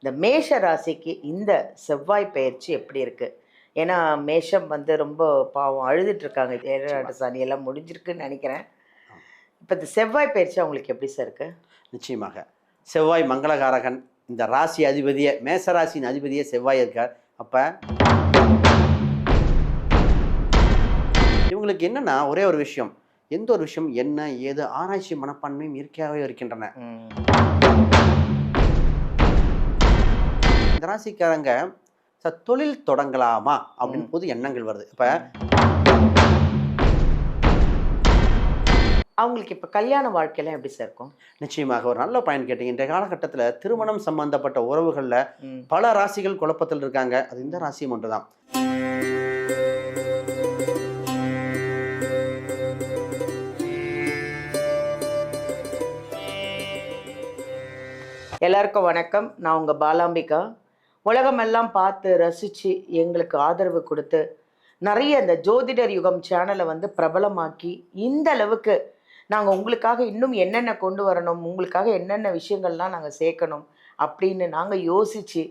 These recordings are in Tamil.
இந்த மேஷ ராசிக்கு இந்த செவ்வாய் பெயர்ச்சி எப்படி இருக்கு? ஏன்னா மேஷம் வந்து ரொம்ப பாவம் அழுதுட்டு இருக்காங்க. நிச்சயமா. 7 சனி எல்லாம் முடிஞ்சிருக்குன்னு நெனைக்கிறேன். ஆம். இப்ப இந்த செவ்வாய் பெயர்ச்சி அவங்களுக்கு எப்படி சார் இருக்கு? நிச்சயமாக. செவ்வாய் மங்களகாரகன். இந்த ராசி அதிபதியே மேச ராசியின் அதிபதியே செவ்வாய் இருக்கார். அப்ப இவங்களுக்கு என்னன்னா ஒரே ஒரு விஷயம். எந்த ஒரு விஷயம் என்ன, ஏது ஆராய்ச்சி மனப்பான்மையும் இயற்கையாகவே இருக்கின்றன. ம். இந்த ராசிக்காரங்க தொழில் தொடங்கலாமா அப்படின்னு ம். பொது எண்ணங்கள் வருது. இப்ப அவங்களுக்கு இப்ப கல்யாண வாழ்க்கைலாம் எப்படி சார் இருக்கும்? நிச்சயமாக ஒரு நல்ல பயன் கேட்டீங்க. இன்றைய காலகட்டத்துல திருமணம் சம்பந்தப்பட்ட உறவுகள்ல ம். பல ராசிகள் குழப்பத்தில் இருக்காங்க. அது இந்த ராசியும் ஒன்றுதான். எல்லாருக்கும் வணக்கம். நான் உங்க பாலாம்பிகா. உலகமெல்லாம் பார்த்து ரசிச்சு எங்களுக்கு ஆதரவு குடுத்து, நெறைய இந்த ஜோதிடர் யுகம் சேனல வந்து பிரபலமாக்கி, இந்த அளவுக்கு நாங்க உங்களுக்காக இன்னும் என்னென்ன கொண்டு வரணும், உங்களுக்காக என்னென்ன விஷயங்கள்லாம் நாங்க சேர்க்கணும் அப்படின்னு நாங்க யோசிச்சு,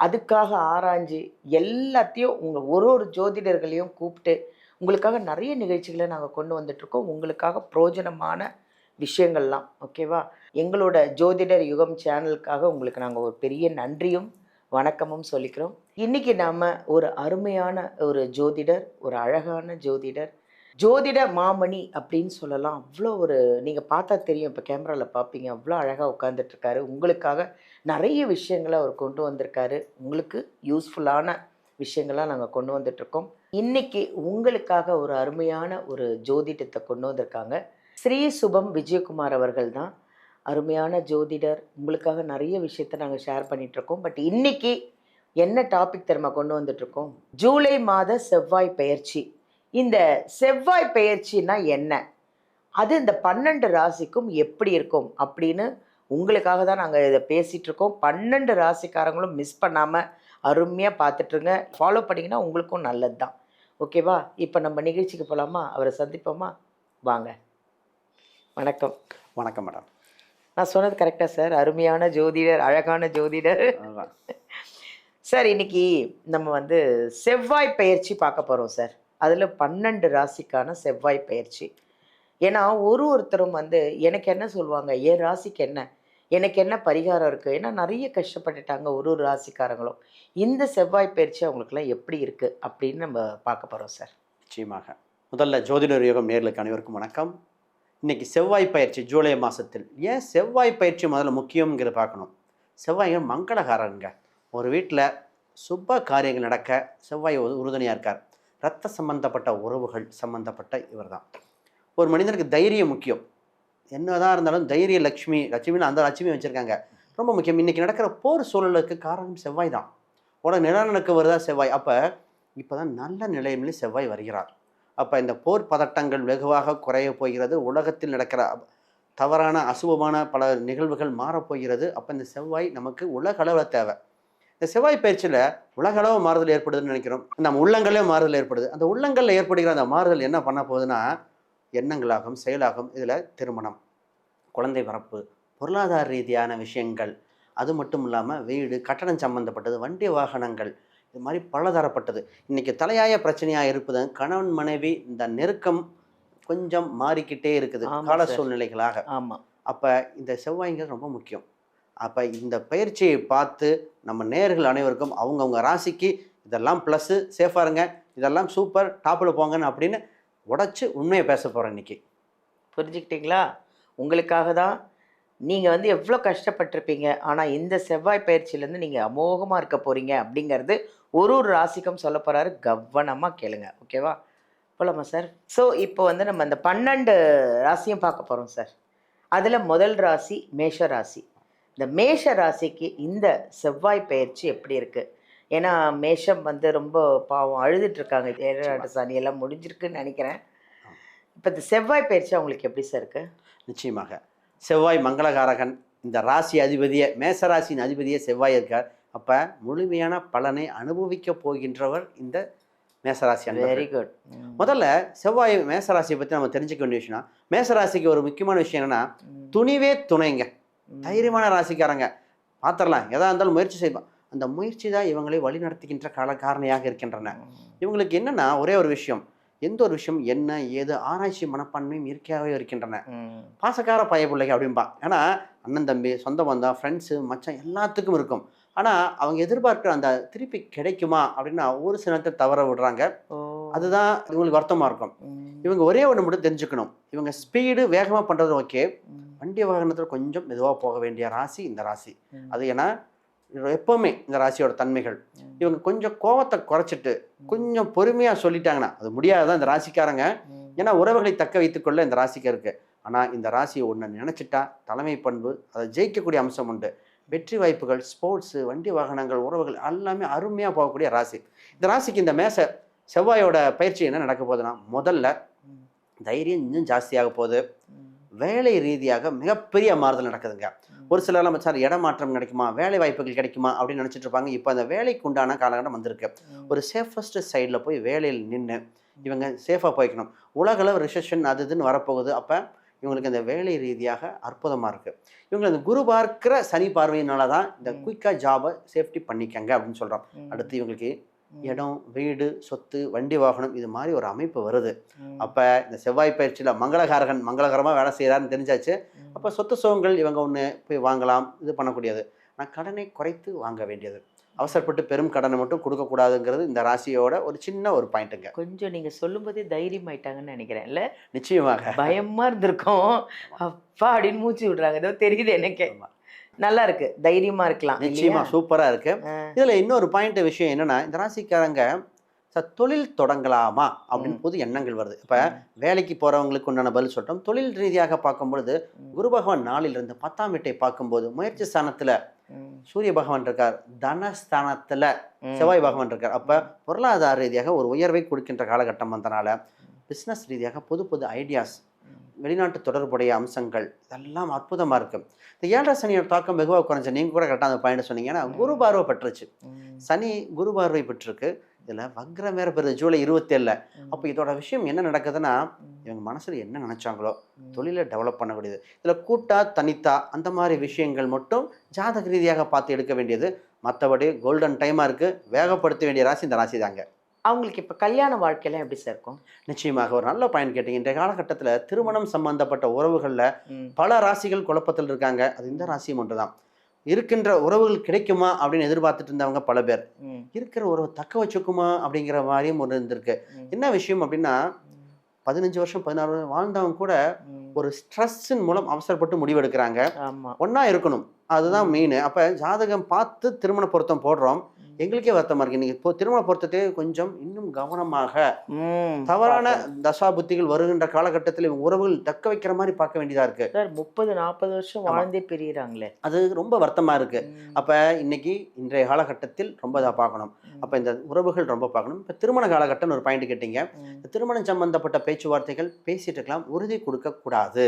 அதுக்காக ஆராய்ஞ்சு, எல்லாத்தையும் உங்க ஒரு ஒரு ஜோதிடர்களையும் கூப்பிட்டு, உங்களுக்காக நெறைய நிகழ்ச்சிகள நாங்க கொண்டு வந்துட்டுருக்கோம். உங்களுக்காக பிரயோஜனமான விஷயங்கள்லாம். ஓகேவா? எங்களோட ஜோதிடர் யுகம் சேனலுக்காக உங்களுக்கு நாங்க ஒரு பெரிய நன்றியும், வணக்கமும் சொல்லிக்கிறோம். இன்னைக்கு நாம ஒரு அருமையான ஒரு ஜோதிடர், ஒரு அழகான ஜோதிடர், ஜோதிட மாமணி அப்படின்னு சொல்லலாம். அவ்வளோ ஒரு நீங்க பார்த்தா தெரியும். இப்ப கேமரால பார்ப்பீங்க. அவ்வளோ அழகா உட்கார்ந்துட்டு இருக்காரு. உங்களுக்காக நெறைய விஷயங்கள அவர் கொண்டு வந்திருக்காரு. உங்களுக்கு யூஸ்ஃபுல்லான விஷயங்களா நாங்க கொண்டு வந்துட்டுருக்கோம். இன்னைக்கு உங்களுக்காக ஒரு அருமையான ஒரு ஜோதிடத்த கொண்டு வந்திருக்காங்க. ஸ்ரீ சுபம் விஜயகுமார் அவர்கள் தான். அருமையான ஜோதிடர். உங்களுக்காக நெறைய விஷயத்த நாங்க ஷேர் பண்ணிட்டுருக்கோம். பட் இன்னைக்கு என்ன டாபிக் தெரியுமா கொண்டு வந்துட்டுருக்கோம்? ஜூலை மாத செவ்வாய் பெயர்ச்சி. இந்த செவ்வாய் பெயர்ச்சின்னா என்ன? அது இந்த 12 ராசிக்கும் எப்படி இருக்கும்? அப்படின்னு உங்களுக்காக தான் நாங்க இத பேசிட்டுருக்கோம். 12 ராசிக்காரங்களும் மிஸ் பண்ணாம அருமையா பார்த்துட்டுருங்க. ஃபாலோ பண்ணீங்கன்னா உங்களுக்கும் நல்லது தான். ஓகேவா? இப்ப நம்ம நிகழ்ச்சிக்கு போலாமா? அவர சந்திப்போமா? வாங்க. வணக்கம். வணக்கம் மேடம். நான் சொன்னது கரெக்ட்டா சார்? அருமையான ஜோதிடர், அழகான ஜோதிடர். அதுதான். சார் இன்னைக்கு நம்ம வந்து செவ்வாய் பெயர்ச்சி பார்க்க போறோம் சார். அதுல 12 ராசிக்கான செவ்வாய் பெயர்ச்சி. ஏன்னா ஒருத்தரும் வந்து எனக்கு என்ன சொல்லுவாங்க? என் ராசிக்கு என்ன? எனக்கு என்ன பரிகாரம் இருக்கு? ஏன்னா நெறைய கஷ்டப்பட்டுட்டாங்க ஒரு ராசிக்காரங்களும். இந்த செவ்வாய் பெயர்ச்சி அவங்களுக்கெல்லாம் எப்படி இருக்கு? அப்படின்னு நம்ம பார்க்க போறோம் சார். நிச்சயமாக. முதல்ல ஜோதிடர் யோகம் நேயர்களுக்கு அனைவருக்கும் வணக்கம். இன்னைக்கு செவ்வாய் பயிற்சி ஜூலை மாசத்தில். ஏன் செவ்வாய் பயிற்சி முதல்ல முக்கியம்ங்கிறத பார்க்கணும். செவ்வாய் மங்களகாரங்க. ஒரு வீட்டில் சுப காரியங்கள் நடக்க செவ்வாய் உறுதுணையாக இருக்கார். இரத்த சம்பந்தப்பட்ட உறவுகள் சம்பந்தப்பட்ட இவர் தான். ஒரு மனிதனுக்கு தைரியம் முக்கியம். என்னதான் இருந்தாலும் தைரிய லட்சுமின்னு அந்த லட்சுமி வச்சுருக்காங்க. ரொம்ப முக்கியம். இன்றைக்கி நடக்கிற போர் சூழலுக்கு காரணம் செவ்வாய் தான். நிலநடுக்க வருதா செவ்வாய். அப்போ இப்போ தான் நல்ல நிலைமையிலே செவ்வாய் வருகிறார். அப்போ இந்த போர் பதட்டங்கள் வெகுவாக குறைய போகிறது. உலகத்தில் நடக்கிற தவறான அசுபமான பல நிகழ்வுகள் மாறப்போகிறது. அப்போ இந்த செவ்வாய் நமக்கு உலக அளவில் தேவை. இந்த செவ்வாய் பயிற்சியில் உலக அளவு மாறுதல் ஏற்படுதுன்னு நினைக்கிறோம். நம்ம உள்ளங்களே மாறுதல் ஏற்படுது. அந்த உள்ளங்களில் ஏற்படுகிற அந்த மாறுதல் என்ன பண்ண போகுதுன்னா, எண்ணங்களாகும் செயலாகும். இதில் திருமணம், குழந்தை பிறப்பு, பொருளாதார ரீதியான விஷயங்கள், அது மட்டும் இல்லாமல் வீடு கட்டணம் சம்பந்தப்பட்டது, வண்டி வாகனங்கள், இது மாதிரி பலதரப்பட்டது. இன்றைக்கி தலையாய பிரச்சனையாக இருப்பது கணவன் மனைவி இந்த நெருக்கம் கொஞ்சம் மாறிக்கிட்டே இருக்குது கால சூழ்நிலைகளாக. ஆமாம். அப்போ இந்த செவ்வாய்ங்கிறது ரொம்ப முக்கியம். அப்போ இந்த பயிற்சியை பார்த்து நம்ம நேயர்கள் அனைவருக்கும் அவங்கவுங்க ராசிக்கு இதெல்லாம் ப்ளஸ்ஸு, சேஃபாக இருங்க, இதெல்லாம் சூப்பர், டாப்பில் போங்கன்னு அப்படின்னு உடைச்சு உண்மையை பேச போகிறேன் இன்னைக்கு. புரிஞ்சுக்கிட்டீங்களா? உங்களுக்காக தான். நீங்க வந்து எவ்வளோ கஷ்டப்பட்டிருப்பீங்க. ஆனா இந்த செவ்வாய் பயிற்சியிலேருந்து நீங்க அமோகமா இருக்க போறீங்க அப்படிங்கிறது ஒரு ராசிக்கும் சொல்லப் போறாரு. கவனமா கேளுங்க. ஓகேவா? போலாமா சார்? ஸோ இப்போ வந்து நம்ம அந்த 12 ராசியும் பார்க்க போறோம் சார். அதுல முதல் ராசி மேஷ ராசி. இந்த மேஷ ராசிக்கு இந்த செவ்வாய் பெயர்ச்சி எப்படி இருக்கு? ஏன்னா மேஷம் வந்து ரொம்ப பாவம் அழுதுட்டு இருக்காங்க. 7 சனி எல்லாம் முடிஞ்சிருக்குன்னு நெனைக்கிறேன். இப்ப இந்த செவ்வாய் பெயர்ச்சி அவங்களுக்கு எப்படி சார் இருக்கு? நிச்சயமாக. செவ்வாய் மங்களகாரகன். இந்த ராசி அதிபதியே மேச ராசியின் அதிபதியே செவ்வாய் இருக்கார். அப்போ முழுமையான பலனை அனுபவிக்க போகின்றவர் இந்த மேசராசி. Very good. முதல்ல செவ்வாய் மேசராசியை பற்றி நம்ம தெரிஞ்சுக்க வேண்டிய விஷயம்னா, மேசராசிக்கு ஒரு முக்கியமான விஷயம் என்னன்னா, துணிவே துணைங்க. தைரியமான ராசிக்காரங்க. பார்த்துடலாம், எதா இருந்தாலும் முயற்சி செய்வோம். அந்த முயற்சி தான் இவங்களை வழிநடத்துகின்ற காரணியாக இருக்கின்றன. இவங்களுக்கு என்னன்னா ஒரே ஒரு விஷயம், எந்த ஒரு விஷயம் என்ன ஏது ஆராய்ச்சி மனப்பான்மையும் இயற்கையாகவே இருக்கின்றன. பாசக்கார பயப்பிள்ளைங்க அப்படின்பா. ஏன்னா அண்ணன் தம்பி சொந்த பந்தம் ஃப்ரெண்ட்ஸு மச்சான் எல்லாத்துக்கும் இருக்கும். ஆனால் அவங்க எதிர்பார்க்குற அந்த திருப்பி கிடைக்குமா அப்படின்னா ஒரு சில நேரத்தில் தவற விடுறாங்க. அதுதான் இவங்களுக்கு வருத்தமாக இருக்கும். இவங்க ஒரே ஒன்று மட்டும் தெரிஞ்சுக்கணும், இவங்க ஸ்பீடு வேகமாக பண்ணுறது ஓகே, வண்டி வாகனத்தில் கொஞ்சம் மெதுவாக போக வேண்டிய ராசி இந்த ராசி. அது ஏன்னா எப்போவுமே இந்த ராசியோட தன்மைகள், இவங்க கொஞ்சம் கோவத்தை குறைச்சிட்டு கொஞ்சம் பொறுமையாக சொல்லிட்டாங்கன்னா அது முடியாதுதான் இந்த ராசிக்காரங்க. ஏன்னா உறவுகளை தக்க வைத்துக்கொள்ள இந்த ராசிக்கு இருக்குது. ஆனால் இந்த ராசியை ஒன்று நினச்சிட்டா தலைமை பண்பு அதை ஜெயிக்கக்கூடிய அம்சம் உண்டு. வெற்றி வாய்ப்புகள், ஸ்போர்ட்ஸு, வண்டி வாகனங்கள், உறவுகள் எல்லாமே அருமையாக போகக்கூடிய ராசி. இந்த ராசிக்கு இந்த செவ்வாயோட பயிற்சி என்ன நடக்க போகுதுன்னா, முதல்ல தைரியம் இன்னும் ஜாஸ்தியாக போகுது. வேலை ரீதியாக மிகப்பெரிய மாறுதல் நடக்குதுங்க. ஒரு சிலர்லாம் சார் இடமாற்றம் கிடைக்குமா, வேலை வாய்ப்புகள் கிடைக்குமா அப்படின்னு நினச்சிட்டு இருப்பாங்க. இப்போ அந்த வேலைக்கு உண்டான காலகட்டம் வந்திருக்கு. ஒரு சேஃபஸ்ட் சைடில் போய் வேலையில் நின்று இவங்க சேஃபாக போய்க்கணும். உலகளவு ரிசெஷன் அது இதுன்னு வரப்போகுது. அப்போ இவங்களுக்கு அந்த வேலை ரீதியாக அற்புதமாக இருக்குது. இவங்க அந்த குரு பார்க்கிற சனி பார்வையினால தான் இந்த குயிக்காக ஜாபை சேஃப்டி பண்ணிக்கங்க அப்படின்னு சொல்கிறோம். அடுத்து இவங்களுக்கு இடம், வீடு, சொத்து, வண்டி வாகனம் இது மாதிரி ஒரு அமைப்பு வருது. அப்போ இந்த செவ்வாய் பயிற்சியில் மங்களகரமாக வேலை செய்கிறாருன்னு தெரிஞ்சாச்சு. அப்போ சொத்து சுகங்கள் இவங்க ஒன்று போய் வாங்கலாம், இது பண்ணக்கூடியது. நான் கடனை குறைத்து வாங்க வேண்டியது, அவசரப்பட்டு பெரும் கடனை மட்டும் கொடுக்கக்கூடாதுங்கிறது இந்த ராசியோட ஒரு சின்ன ஒரு பாயிண்ட்டுங்க. கொஞ்சம் நீங்கள் சொல்லும்போதே தைரியம் ஆயிட்டாங்கன்னு நினைக்கிறேன்ல. நிச்சயமாக பயமாக இருந்திருக்கோம், அப்பா அப்படின்னு மூச்சு விடுறாங்க, ஏதோ தெரியுது எனக்கு. நல்லா இருக்கு, தைரியமா இருக்கலாம். நிச்சயமா சூப்பரா இருக்கு. இதுல இன்னொரு பாயிண்ட் விஷயம் என்னன்னா, இந்த ராசிக்காரங்க தொழில் தொடங்கலாமா அப்படின்னு புது எண்ணங்கள் வருது. இப்ப வேலைக்கு போறவங்களுக்கு உண்டான பதில் சொல்லிட்டோம். தொழில் ரீதியாக பார்க்கும் பொழுது குரு பகவான் 4ல் இருந்து 10ஆம் வீட்டை பார்க்கும்போது முயற்சி ஸ்தானத்துல சூரிய பகவான் இருக்கார், தனஸ்தானத்துல செவ்வாய் பகவான் இருக்கார். அப்ப பொருளாதார ரீதியாக ஒரு உயர்வை கொடுக்கின்ற காலகட்டம் வந்தனால பிசினஸ் ரீதியாக புது புது ஐடியாஸ், வெளிநாட்டு தொடர்புடைய அம்சங்கள் இதெல்லாம் அற்புதமாக இருக்குது. இந்த 7.5 சனியோட தாக்கம் வெகுவாக குறைஞ்சி, நீங்கள் கூட கரெக்டாக அந்த பாயிண்ட் சொன்னீங்க. ஏன்னா குரு பார்வை பெற்றுச்சு, சனி குரு பார்வை பெற்றிருக்கு. இதில் வக்ரம் வேறு பெறுது ஜூலை 27. அப்போ இதோட விஷயம் என்ன நடக்குதுன்னா, இவங்க மனசில் என்ன நினச்சாங்களோ தொழிலை டெவலப் பண்ணக்கூடியது. இதில் கூட்டா தனித்தா அந்த மாதிரி விஷயங்கள் மட்டும் ஜாதக ரீதியாக பார்த்து எடுக்க வேண்டியது. மற்றபடி கோல்டன் டைமாக இருக்குது, வேகப்படுத்த வேண்டிய ராசி இந்த ராசி தாங்க. அவங்களுக்கு இப்போ கல்யாண வாழ்க்கையெல்லாம் எப்படி சார் இருக்கும்? நிச்சயமாக ஒரு நல்ல பாயிண்ட் கேட்டீங்க. இன்றைய காலகட்டத்தில் திருமணம் சம்பந்தப்பட்ட உறவுகளில் பல ராசிகள் குழப்பத்தில் இருக்காங்க. அது இந்த ராசியும் ஒன்று தான். இருக்கின்ற உறவுகள் கிடைக்குமா அப்படின்னு எதிர்பார்த்துட்டு இருந்தவங்க பல பேர், இருக்கிற உறவு தக்க வச்சுக்குமா அப்படிங்கிற மாதிரியும் ஒன்று இருந்திருக்கு. என்ன விஷயம் அப்படின்னா, 15 வருஷம் 16 வருஷம் வாழ்ந்தவங்க கூட ஒரு ஸ்ட்ரெஸ்ஸின் மூலம் அவசரப்பட்டு முடிவெடுக்கிறாங்க. ஒன்றா இருக்கணும், அதுதான் மெயின். அப்போ ஜாதகம் பார்த்து திருமண பொருத்தம் போடுறோம், எங்களுக்கே வருத்தமா இருக்கு. நீங்க இப்போ திருமண பொருத்தத்தை கொஞ்சம் இன்னும் கவனமாக, தவறான தசா புத்திகள் வருகின்ற காலகட்டத்தில் உறவுகள் தக்க வைக்கிற மாதிரி பார்க்க வேண்டியதா இருக்கு. 30-40 வருஷம் வாழ்ந்தே பிரியிறாங்களே, அது ரொம்ப வருத்தமா இருக்கு. அப்ப இன்னைக்கு இன்றைய காலகட்டத்தில் ரொம்ப இதாக பார்க்கணும். அப்ப இந்த உறவுகள் ரொம்ப பார்க்கணும். இப்ப திருமண காலகட்டம் ஒரு பாயிண்ட் கேட்டீங்க. திருமணம் சம்பந்தப்பட்ட பேச்சுவார்த்தைகள் பேசிட்டு இருக்கலாம், உறுதி கொடுக்க கூடாது.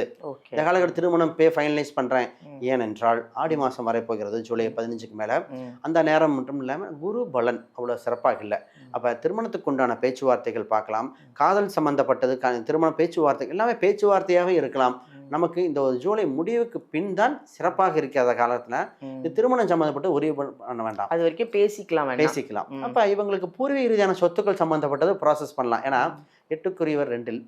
இந்த காலகட்ட திருமணம் ஃபைனலைஸ் பண்றேன், ஏனென்றால் ஆடி மாசம் வரை போகிறது, ஜூலை 15க்கு மேல. அந்த நேரம் மட்டும் இல்லாம குரு பலன் அவ்வளோ சிறப்பாக இல்லை. அப்போ திருமணத்துக்கு உண்டான பேச்சுவார்த்தைகள் பார்க்கலாம். காதல் சம்பந்தப்பட்டது, திருமண பேச்சுவார்த்தை எல்லாமே பேச்சுவார்த்தையாகவே இருக்கலாம். நமக்கு இந்த ஒரு ஜூலை முடிவுக்கு பின் தான் சிறப்பாக இருக்கிற காலத்தில் இந்த திருமணம் சம்மந்தப்பட்டு உறுதி பண்ண வேண்டாம், அது வரைக்கும் பேசிக்கலாம். அப்போ இவங்களுக்கு பூர்வீக ரீதியான சொத்துக்கள் சம்மந்தப்பட்டது ப்ராசஸ் பண்ணலாம். ஏன்னா 8க்குரியவர் 2ல்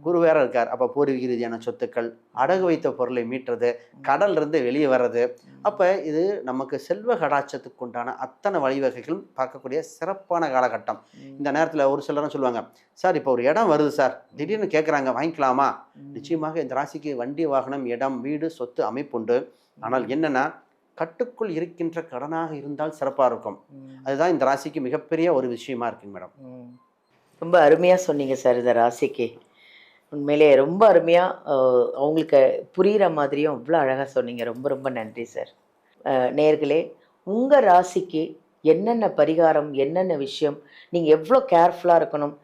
குரு வேற இருக்கார். அப்போ பூர்வீக ரீதியான சொத்துக்கள், அடகு வைத்த பொருளை மீட்டுறது, கடல் இருந்து வெளியே வர்றது, அப்போ இது நமக்கு செல்வ கடாட்சத்துக்கு உண்டான அத்தனை வழிவகைகளும் பார்க்கக்கூடிய சிறப்பான காலகட்டம். இந்த நேரத்தில் ஒரு சிலரும் சொல்லுவாங்க, சார் இப்போ ஒரு இடம் வருது சார், திடீர்னு கேட்குறாங்க, வாங்கிக்கலாமா? நிச்சயமாக இந்த ராசிக்கு வண்டி வாகனம், இடம், வீடு, சொத்து அமைப்புண்டு. ஆனால் என்னன்னா, கட்டுக்குள் இருக்கின்ற கடனாக இருந்தால் சிறப்பாக இருக்கும். அதுதான் இந்த ராசிக்கு மிகப்பெரிய ஒரு விஷயமா இருக்குங்க மேடம். ரொம்ப அருமையாக சொன்னீங்க சார். இந்த ராசிக்கு உண்மையிலே ரொம்ப அருமையாக அவங்களுக்கு புரிகிற மாதிரியும் அவ்வளோ அழகாக சொன்னீங்க. ரொம்ப ரொம்ப நன்றி சார். நேயர்களே, உங்கள் ராசிக்கு என்னென்ன பரிகாரம், என்னென்ன விஷயம், நீங்கள் எவ்வளோ கேர்ஃபுல்லாக இருக்கணும்,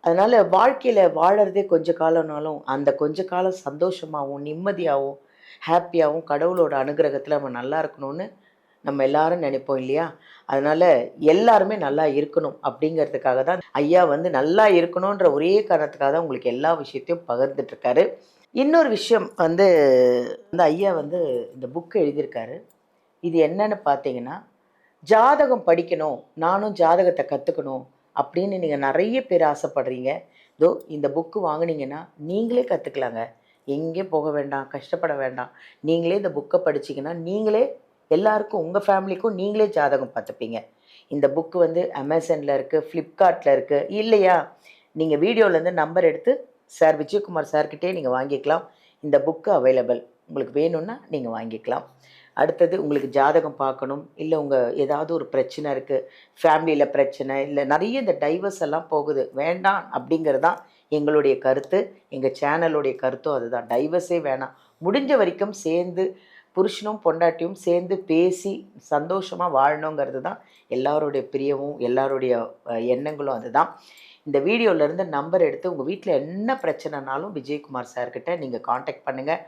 அதனால் வாழ்க்கையில் வாழறதே கொஞ்ச காலம்னாலும் அந்த கொஞ்ச காலம் சந்தோஷமாகவும் நிம்மதியாகவும் ஹாப்பியாகவும் கடவுளோட அனுகிரகத்தில் நம்ம நல்லா இருக்கணும்னு நம்ம எல்லாரும் நினைப்போம் இல்லையா? அதனால் எல்லாருமே நல்லா இருக்கணும் அப்படிங்கிறதுக்காக தான் ஐயா வந்து நல்லா இருக்கணுன்ற ஒரே காரணத்துக்காக தான் உங்களுக்கு எல்லா விஷயத்தையும் பகிர்ந்துட்டுருக்காரு. இன்னொரு விஷயம் வந்து, அந்த ஐயா வந்து இந்த புக்கு எழுதியிருக்காரு. இது என்னன்னு பார்த்தீங்கன்னா, ஜாதகம் படிக்கணும், நானும் ஜாதகத்தை கற்றுக்கணும் அப்படின்னு நீங்கள் நிறைய பேர் ஆசைப்படுறீங்க. இதோ இந்த புக்கு வாங்குனீங்கன்னா, நீங்களே கற்றுக்கலாங்க. எங்கேயும் போக வேண்டாம், கஷ்டப்பட வேண்டாம். நீங்களே இந்த புக்கை படிச்சீங்கன்னா, நீங்களே எல்லாருக்கும் உங்கள் ஃபேமிலிக்கும் நீங்களே ஜாதகம் பார்த்துப்பீங்க. இந்த புக்கு வந்து அமேசானில் இருக்குது, ஃப்ளிப்கார்ட்டில் இருக்குது. இல்லையா, நீங்கள் வீடியோலேருந்து நம்பர் எடுத்து சார் விஜயகுமார் சார்கிட்டே நீங்கள் வாங்கிக்கலாம். இந்த புக்கு அவைலபிள். உங்களுக்கு வேணும்னா நீங்கள் வாங்கிக்கலாம். அடுத்தது உங்களுக்கு ஜாதகம் பார்க்கணும், இல்லை உங்கள் ஏதாவது ஒரு பிரச்சனை இருக்குது, ஃபேமிலியில் பிரச்சனை, இல்லை நிறைய இந்த டைவர்ஸ் எல்லாம் போகுது, வேண்டாம் அப்படிங்கிறது தான் எங்களுடைய கருத்து. எங்கள் சேனலுடைய கருத்தும் அதுதான். டைவர்ஸே வேணாம், முடிஞ்ச வரைக்கும் சேர்ந்து புருஷனும் பொண்டாட்டியும் சேர்ந்து பேசி சந்தோஷமாக வாழணுங்கிறது தான் எல்லாருடைய பிரியமும் எல்லாருடைய எண்ணங்களும் அதுதான். இந்த வீடியோலேருந்து நம்பர் எடுத்து உங்கள் வீட்டில் என்ன பிரச்சனைனாலும் விஜயகுமார் சார்கிட்ட நீங்கள் காண்டாக்ட் பண்ணுங்கள்.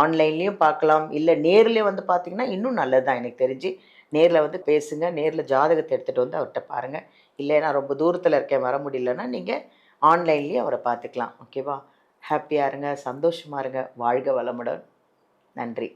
ஆன்லைன்லேயும் பார்க்கலாம், இல்லை நேர்லேயே வந்து பார்த்தீங்கன்னா இன்னும் நல்லது தான். எனக்கு தெரிஞ்சு நேரில் வந்து பேசுங்க, நேரில் ஜாதகத்தை எடுத்துகிட்டு வந்து அவர்கிட்ட பாருங்கள். இல்லை நான் ரொம்ப தூரத்தில் இருக்கேன் வர முடியலன்னா நீங்கள் ஆன்லைன்லேயே அவரை பார்த்துக்கலாம். ஓகேவா? ஹாப்பியாக இருங்க, சந்தோஷமாக இருங்க, வாழ்க வளமுடன். நன்றி.